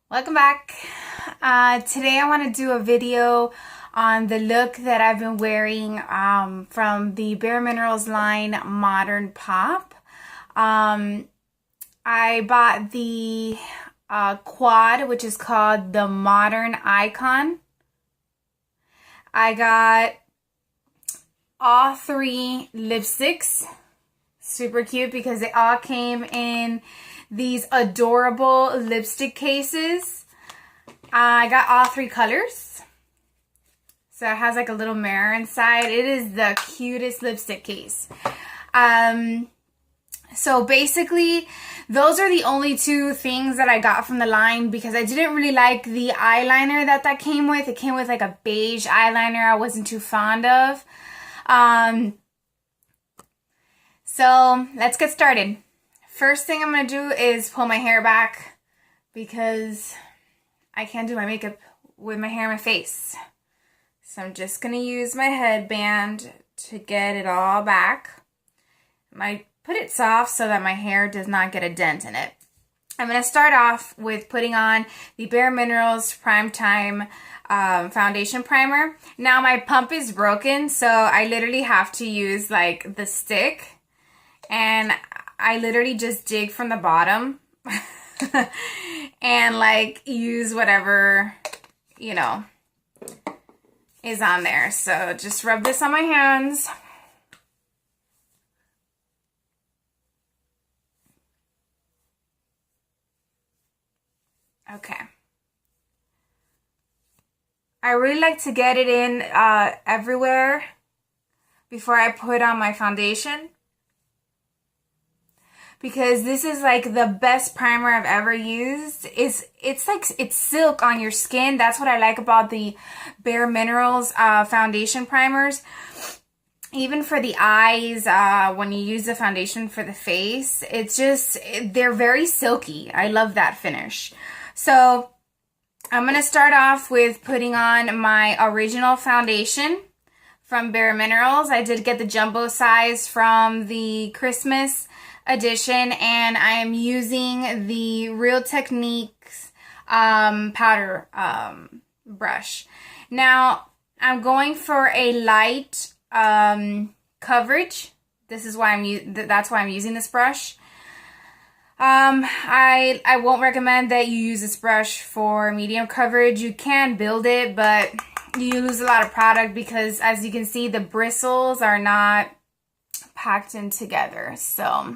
Welcome back. Today I want to do a video on the look that I've been wearing from the Bareminerals line Modern Pop. I bought the quad, which is called the Modern Icon. I got all three lipsticks. Super cute because they all came in these adorable lipstick cases. I got all three colors. So it has like a little mirror inside. It is the cutest lipstick case. So basically, those are the only two things that I got from the line because I didn't really like the eyeliner that came with. It came with like a beige eyeliner I wasn't too fond of. So let's get started. First thing I'm going to do is pull my hair back because I can't do my makeup with my hair in my face. So I'm just going to use my headband to get it all back. I put it soft so that my hair does not get a dent in it. I'm going to start off with putting on the Bareminerals Primetime Foundation Primer. Now my pump is broken, so I literally have to use like the stick. And I literally just dig from the bottom and like use whatever, you know, is on there. So just rub this on my hands. Okay. I really like to get it in everywhere before I put on my foundation, because this is like the best primer I've ever used. It's like it's silk on your skin. That's what I like about the Bareminerals foundation primers. Even for the eyes, when you use the foundation for the face, they're very silky. I love that finish. So I'm going to start off with putting on my original foundation from Bareminerals. I did get the jumbo size from the Christmas edition, and I am using the Real Techniques powder brush. Now I'm going for a light coverage. That's why I'm using this brush. I won't recommend that you use this brush for medium coverage. You can build it, but you lose a lot of product because, as you can see, the bristles are not packed in together. So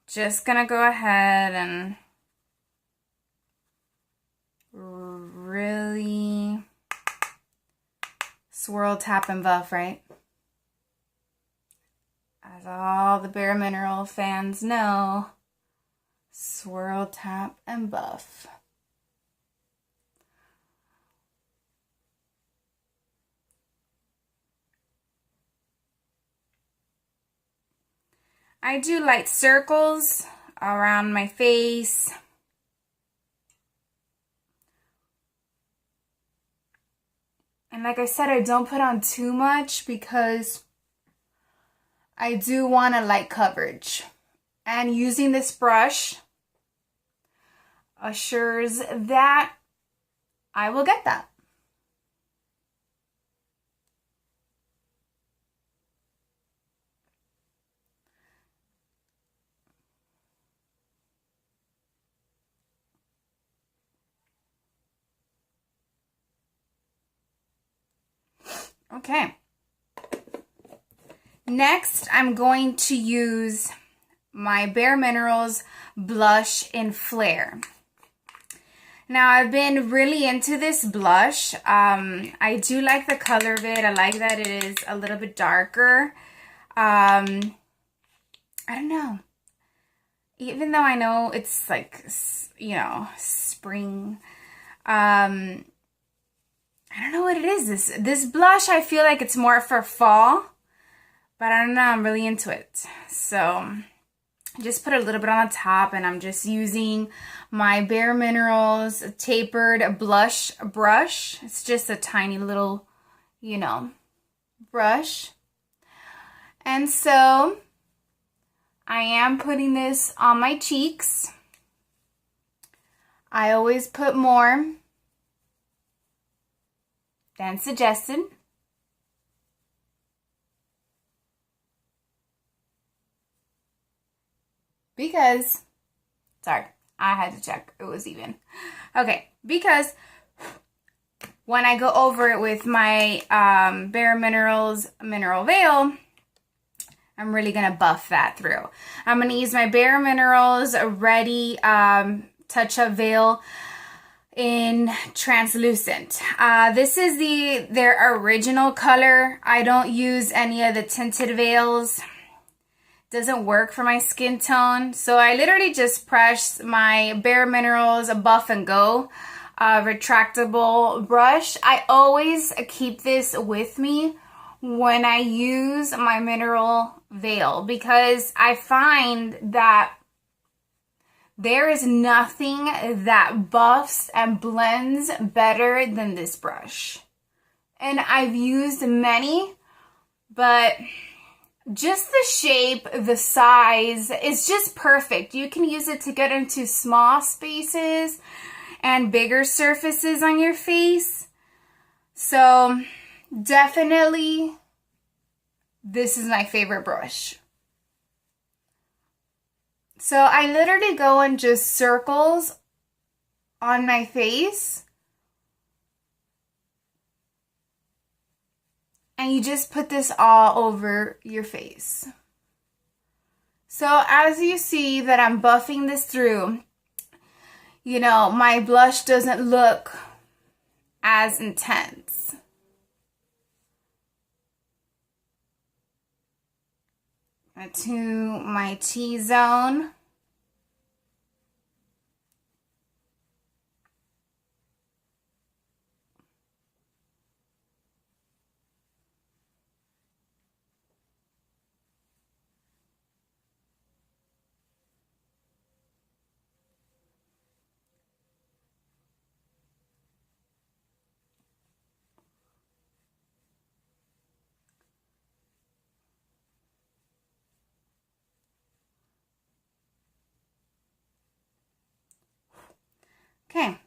just gonna go ahead and really swirl, tap, and buff, right? As all the Baremineral fans know, swirl, tap, and buff. I do light circles around my face. And like I said, I don't put on too much because I do want a light coverage. And using this brush assures that I will get that. Okay. Next, I'm going to use my Bareminerals blush in Flare. Now, I've been really into this blush. I do like the color of it. I like that it is a little bit darker. I don't know. Even though I know it's like, you know, spring. I don't know what it is. This blush, I feel like it's more for fall. But I don't know, I'm really into it. So just put a little bit on the top, and I'm just using my Bareminerals tapered blush brush. It's just a tiny little, you know, brush. And so I am putting this on my cheeks. I always put more than suggested. Because, sorry, I had to check it was even. Okay, because when I go over it with my Bareminerals Mineral Veil, I'm really going to buff that through. I'm going to use my Bareminerals Ready Touch-Up Veil in translucent. This is their original color. I don't use any of the tinted veils. Doesn't work for my skin tone. So I literally just press my Bareminerals Buff and Go retractable brush. I always keep this with me when I use my mineral veil because I find that there is nothing that buffs and blends better than this brush. And I've used many, but just the shape, the size, is just perfect. You can use it to get into small spaces and bigger surfaces on your face. So definitely, this is my favorite brush. So I literally go in just circles on my face. And you just put this all over your face. So as you see that I'm buffing this through, you know, my blush doesn't look as intense. To my T-zone. Okay,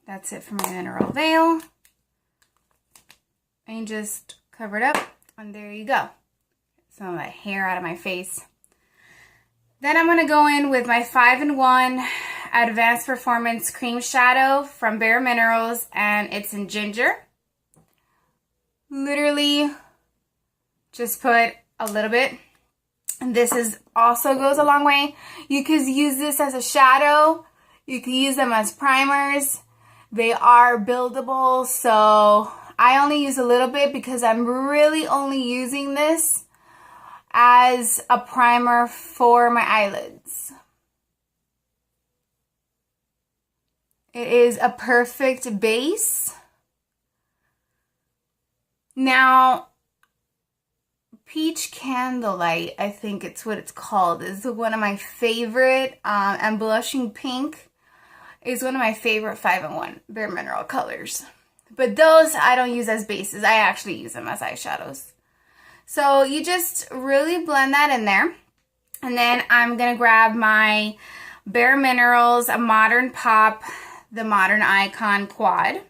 that's it for my mineral veil. And just cover it up, and there you go. Some of that hair out of my face. Then I'm going to go in with my 5-in-1 Advanced Performance Cream Shadow from Bareminerals, and it's in ginger. Literally, just put a little bit. And this is also goes a long way. You could use this as a shadow. You can use them as primers. They are buildable, so I only use a little bit because I'm really only using this as a primer for my eyelids. It is a perfect base. Now, Peach Candlelight, I think it's what it's called, is one of my favorite, and Blushing Pink is one of my favorite 5-in-1 Bare Mineral colors. But those I don't use as bases. I actually use them as eyeshadows. So you just really blend that in there. And then I'm going to grab my Bareminerals Modern Pop, the Modern Icon Quad.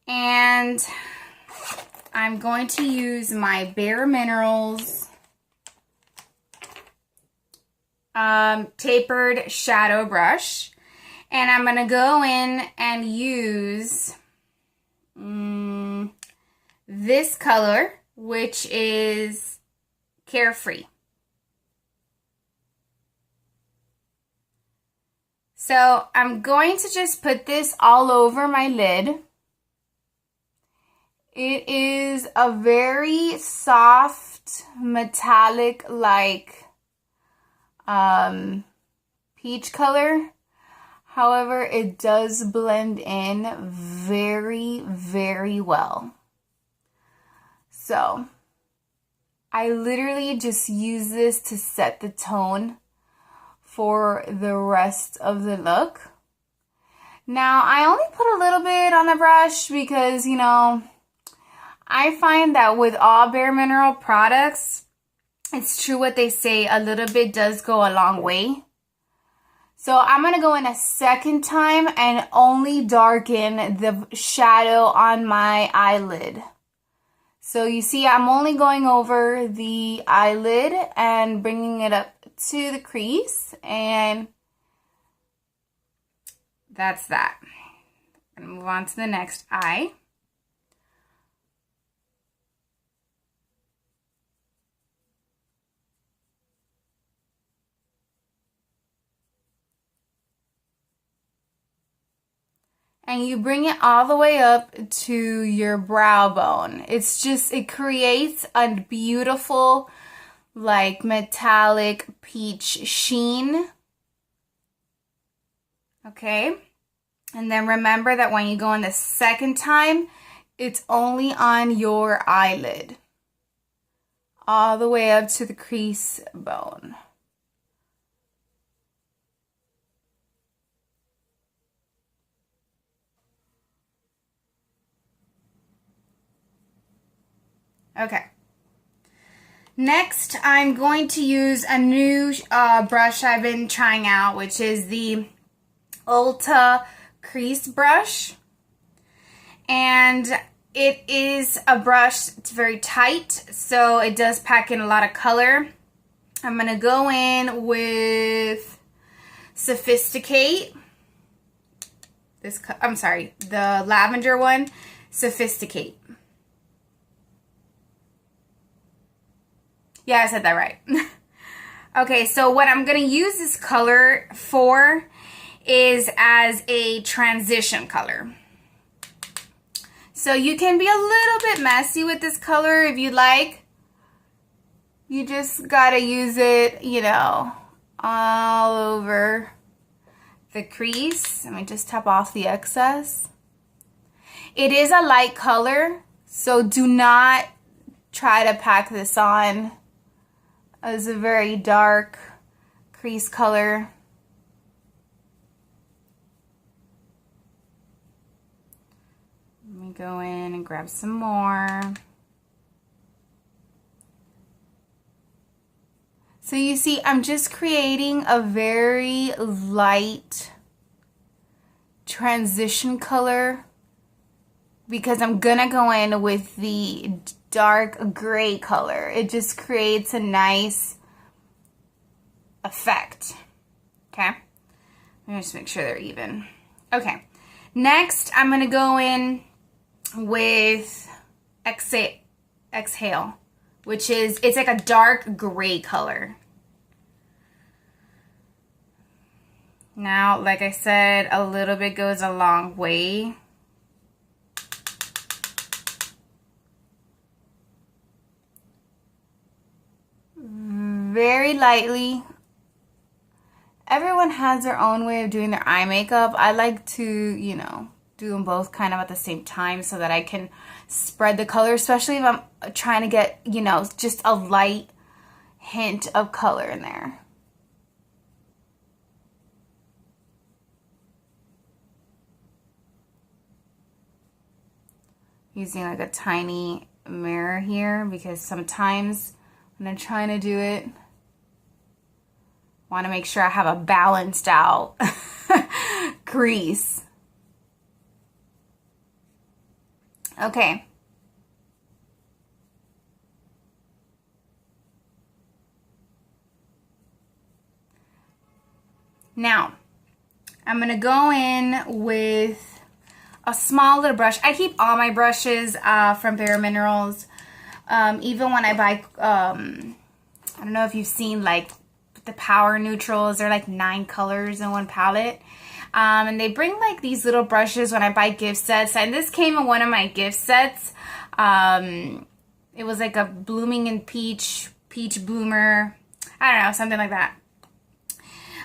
And I'm going to use my Bareminerals tapered shadow brush. And I'm going to go in and use this color, which is Carefree. So I'm going to just put this all over my lid. It is a very soft, metallic-like peach color. However, it does blend in very, very well. So, I literally just use this to set the tone for the rest of the look. Now, I only put a little bit on the brush because, you know, I find that with all Bare Mineral products, it's true what they say, a little bit does go a long way. So I'm going to go in a second time and only darken the shadow on my eyelid. So you see, I'm only going over the eyelid and bringing it up to the crease, and that's that. I'm going to move on to the next eye. And you bring it all the way up to your brow bone. It creates a beautiful, like, metallic peach sheen. Okay? And then remember that when you go in the second time, it's only on your eyelid. All the way up to the crease bone. Okay. Next, I'm going to use a new brush I've been trying out, which is the Ulta Crease Brush. And it is a brush, it's very tight, so it does pack in a lot of color. I'm going to go in with Sophisticate. The lavender one, Sophisticate. Yeah, I said that right. Okay, so what I'm going to use this color for is as a transition color. So you can be a little bit messy with this color if you like. You just got to use it, you know, all over the crease. Let me just tap off the excess. It is a light color, so do not try to pack this on as a very dark crease color. Let me go in and grab some more. So you see, I'm just creating a very light transition color because I'm gonna go in with the dark gray color. It just creates a nice effect. Okay, let me just make sure they're even. Okay, next I'm gonna go in with Exhale, which is, it's like a dark gray color. Now, like I said, a little bit goes a long way. Very lightly. Everyone has their own way of doing their eye makeup. I like to, you know, do them both kind of at the same time so that I can spread the color, especially if I'm trying to get, you know, just a light hint of color in there. Using like a tiny mirror here because sometimes when I'm trying to do it, I want to make sure I have a balanced out crease. Okay. Now, I'm going to go in with a small little brush. I keep all my brushes from Bareminerals. Even when I buy, I don't know if you've seen like the Power Neutrals. They're like 9 colors in one palette. And they bring like these little brushes when I buy gift sets. And this came in one of my gift sets. It was like a blooming in peach bloomer. I don't know, something like that.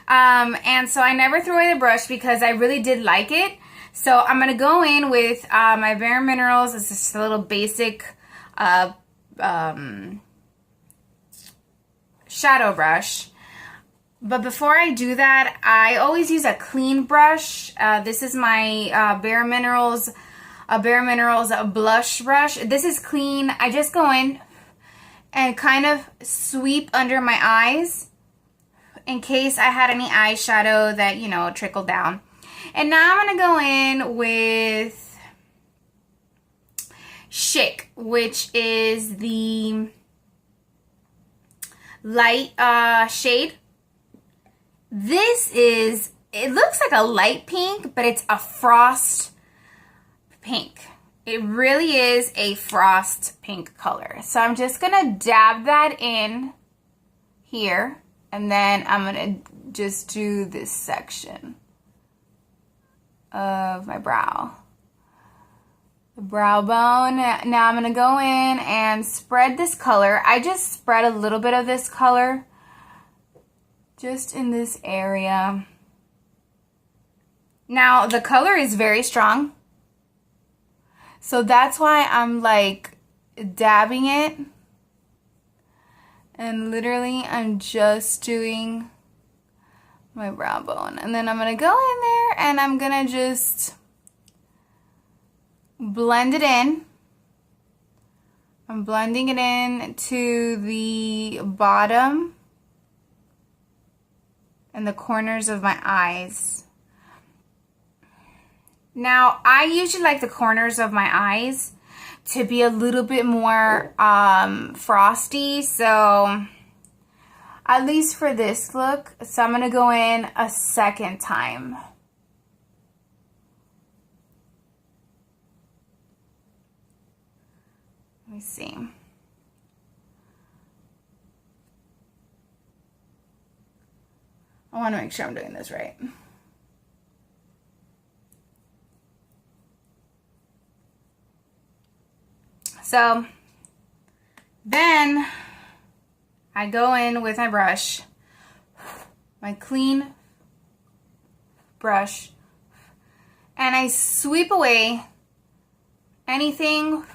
And so I never threw away the brush because I really did like it. So I'm going to go in with my Bareminerals. It's just a little basic shadow brush. But before I do that, I always use a clean brush. This is my Bareminerals blush brush. This is clean. I just go in and kind of sweep under my eyes in case I had any eyeshadow that, you know, trickled down. And now I'm going to go in with Chic, which is the light shade. This is, it looks like a light pink, but it's a frost pink. It really is a frost pink color. So I'm just going to dab that in here, and then I'm going to just do this section of my brow. The brow bone. Now I'm going to go in and spread this color. I just spread a little bit of this color just in this area. Now the color is very strong, so that's why I'm like dabbing it, and literally I'm just doing my brow bone, and then I'm gonna go in there and I'm gonna just blend it in. I'm blending it in to the bottom and the corners of my eyes. Now, I usually like the corners of my eyes to be a little bit more frosty, so at least for this look. So I'm going to go in a second time. Let me see. I want to make sure I'm doing this right. So then I go in with my brush, my clean brush, and I sweep away anything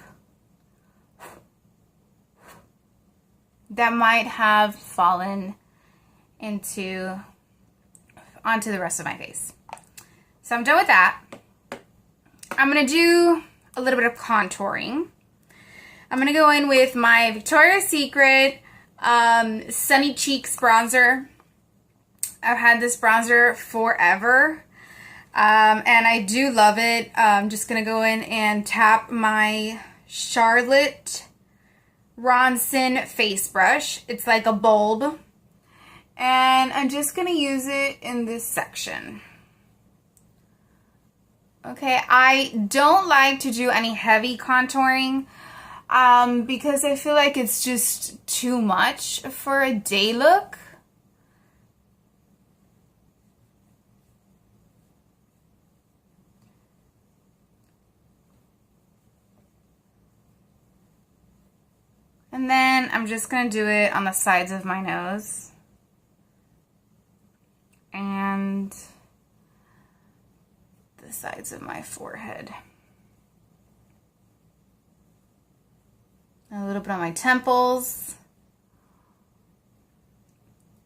that might have fallen onto the rest of my face. So I'm done with that. I'm gonna do a little bit of contouring. I'm gonna go in with my Victoria's Secret Sunny Cheeks bronzer. I've had this bronzer forever, and I do love it. I'm just gonna go in and tap my Charlotte Ronson face brush. It's like a bulb, and I'm just gonna use it in this section. Okay, I don't like to do any heavy contouring because I feel like it's just too much for a day look. And then I'm just going to do it on the sides of my nose and the sides of my forehead. A little bit on my temples.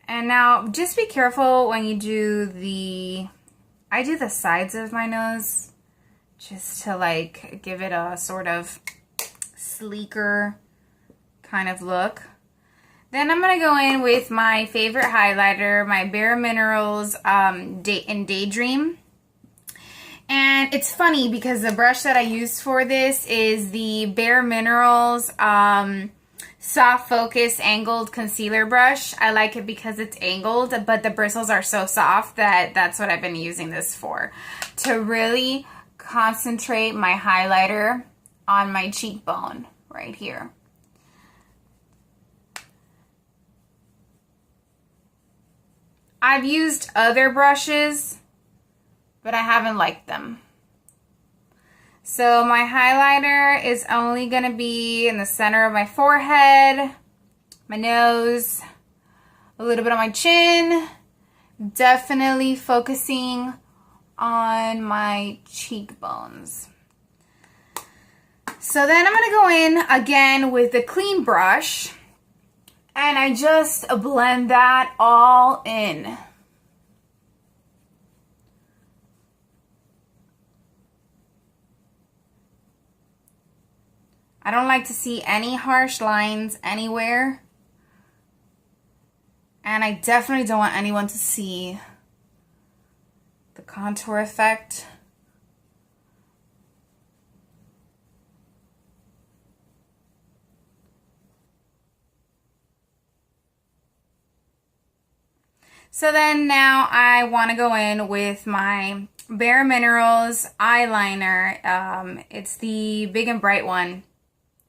And now just be careful when you do I do the sides of my nose just to like give it a sort of sleeker kind of look. Then I'm going to go in with my favorite highlighter, my Bareminerals in Daydream. And it's funny because the brush that I use for this is the Bareminerals Soft Focus Angled Concealer Brush. I like it because it's angled, but the bristles are so soft that that's what I've been using this for. To really concentrate my highlighter on my cheekbone right here. I've used other brushes, but I haven't liked them. So my highlighter is only going to be in the center of my forehead, my nose, a little bit on my chin, definitely focusing on my cheekbones. So then I'm going to go in again with the clean brush, and I just blend that all in. I don't like to see any harsh lines anywhere. And I definitely don't want anyone to see the contour effect. So then now I want to go in with my Bareminerals eyeliner. It's the big and bright one.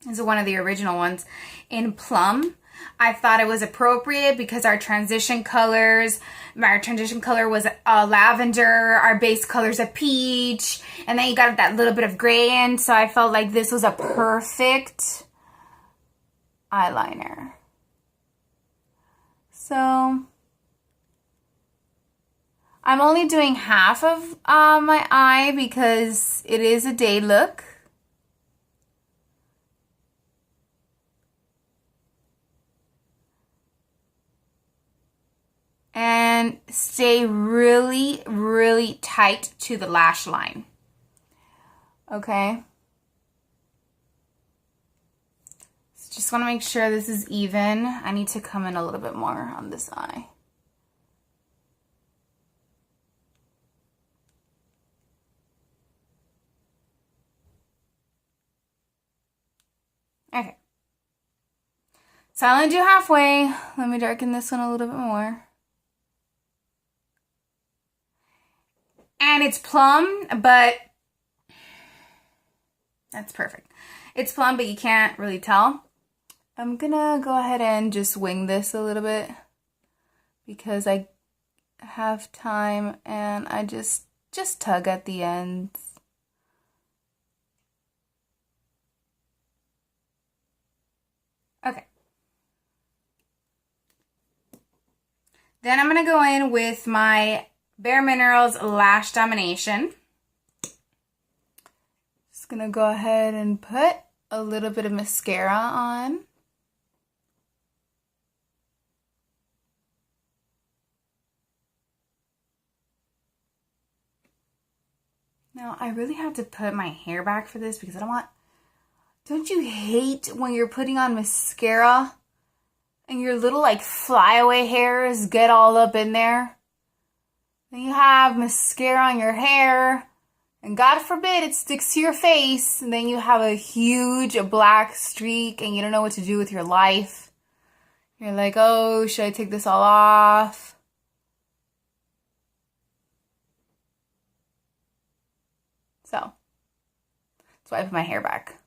It's one of the original ones in plum. I thought it was appropriate because our transition colors, my transition color was lavender, our base color's a peach, and then you got that little bit of gray in, so I felt like this was a perfect eyeliner. So I'm only doing half of my eye because it is a day look. And stay really, really tight to the lash line. Okay? So just want to make sure this is even. I need to come in a little bit more on this eye. Okay. So I only do halfway. Let me darken this one a little bit more. And it's plum, but that's perfect. It's plum, but you can't really tell. I'm gonna go ahead and just wing this a little bit because I have time and I just tug at the ends. Okay. Then I'm gonna go in with my Bareminerals Lash Domination. Just gonna go ahead and put a little bit of mascara on. Now, I really have to put my hair back for this because I don't you hate when you're putting on mascara and your little like flyaway hairs get all up in there? Then you have mascara on your hair, and God forbid it sticks to your face, and then you have a huge black streak and you don't know what to do with your life. You're like, oh, should I take this all off? So, that's why I put my hair back.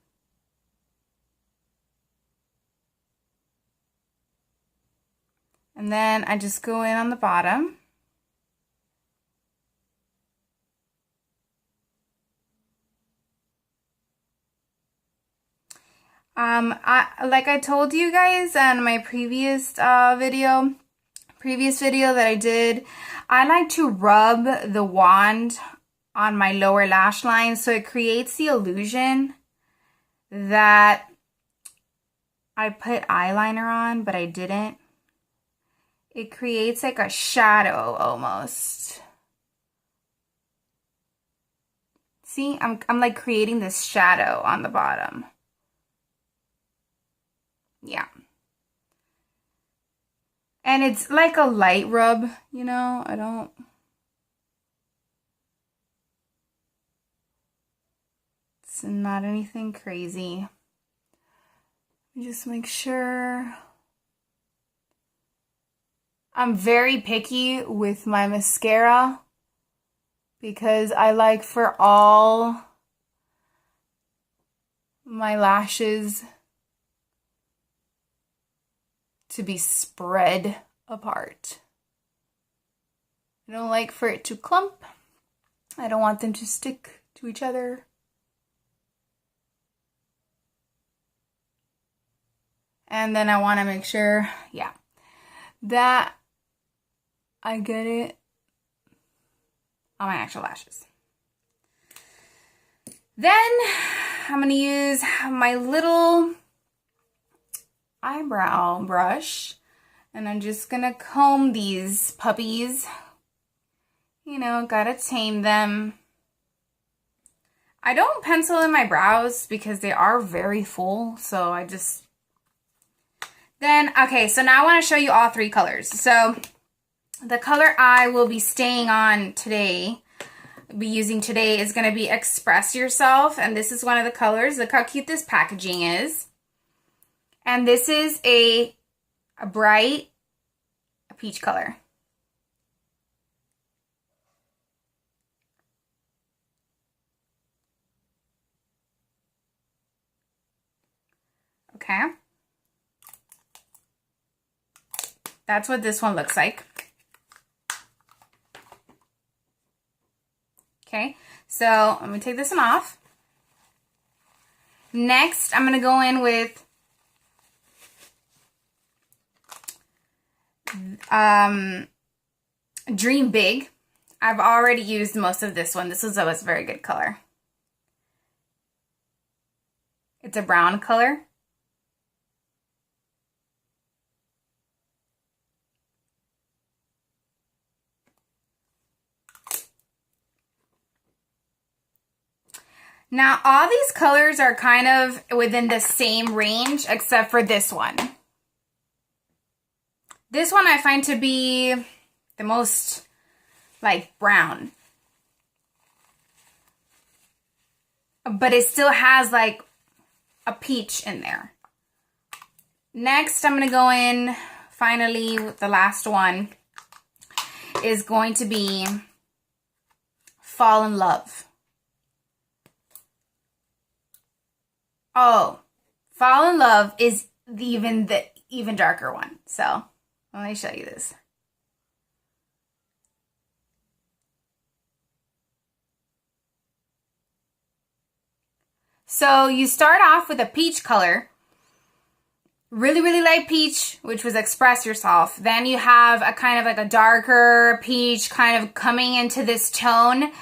And then I just go in on the bottom. Like I told you guys in my previous video that I did, I like to rub the wand on my lower lash line so it creates the illusion that I put eyeliner on, but I didn't. It creates like a shadow almost. See, I'm like creating this shadow on the bottom. Yeah. And it's like a light rub, you know, it's not anything crazy. Just make sure. I'm very picky with my mascara because I like for all my lashes to be spread apart. I don't like for it to clump. I don't want them to stick to each other. And then I want to make sure, yeah, that I get it on my actual lashes. Then I'm going to use my little eyebrow brush and I'm just going to comb these puppies. You know, gotta tame them. I don't pencil in my brows because they are very full, so then Then, okay, so now I want to show you all three colors. So the color I will be staying on today, be using today, is going to be Express Yourself. And this is one of the colors. Look how cute this packaging is. And this is a bright peach color. Okay. That's what this one looks like. Okay, so let me take this one off. Next, I'm going to go in with Dream Big. I've already used most of this one. This was a very good color. It's a brown color. Now, all these colors are kind of within the same range, except for this one. This one I find to be the most, like, brown. But it still has, like, a peach in there. Next, I'm going to go in, finally, with the last one, is going to be Fall in Love. Oh, Fall in Love is the even darker one. So let me show you this. So you start off with a peach color, really, really light peach, which was Express Yourself. Then you have a kind of like a darker peach kind of coming into this tone,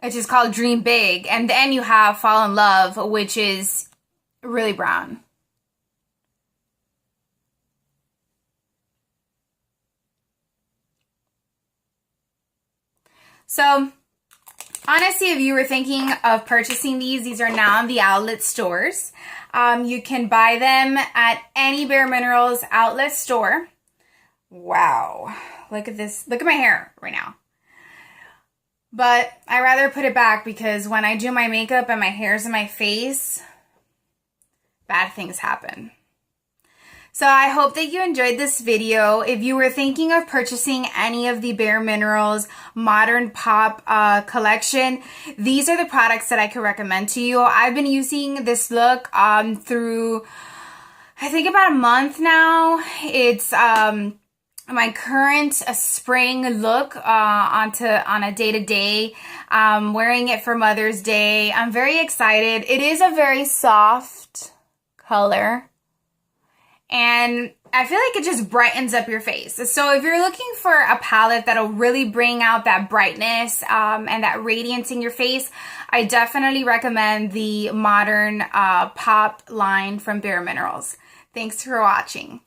which is called Dream Big. And then you have Fall in Love, which is really brown. So honestly, if you were thinking of purchasing these are now in the outlet stores. You can buy them at any Bareminerals outlet store. Wow, look at this. Look at my hair right now. But I rather put it back because when I do my makeup and my hair's in my face, bad things happen. So I hope that you enjoyed this video. If you were thinking of purchasing any of the Bareminerals Modern Pop collection, these are the products that I could recommend to you. I've been using this look through, I think, about a month now. It's my current spring look on a day-to-day. Wearing it for Mother's Day. I'm very excited. It is a very soft color. And I feel like it just brightens up your face. So if you're looking for a palette that'll really bring out that brightness and that radiance in your face, I definitely recommend the Modern Pop line from Bareminerals. Thanks for watching.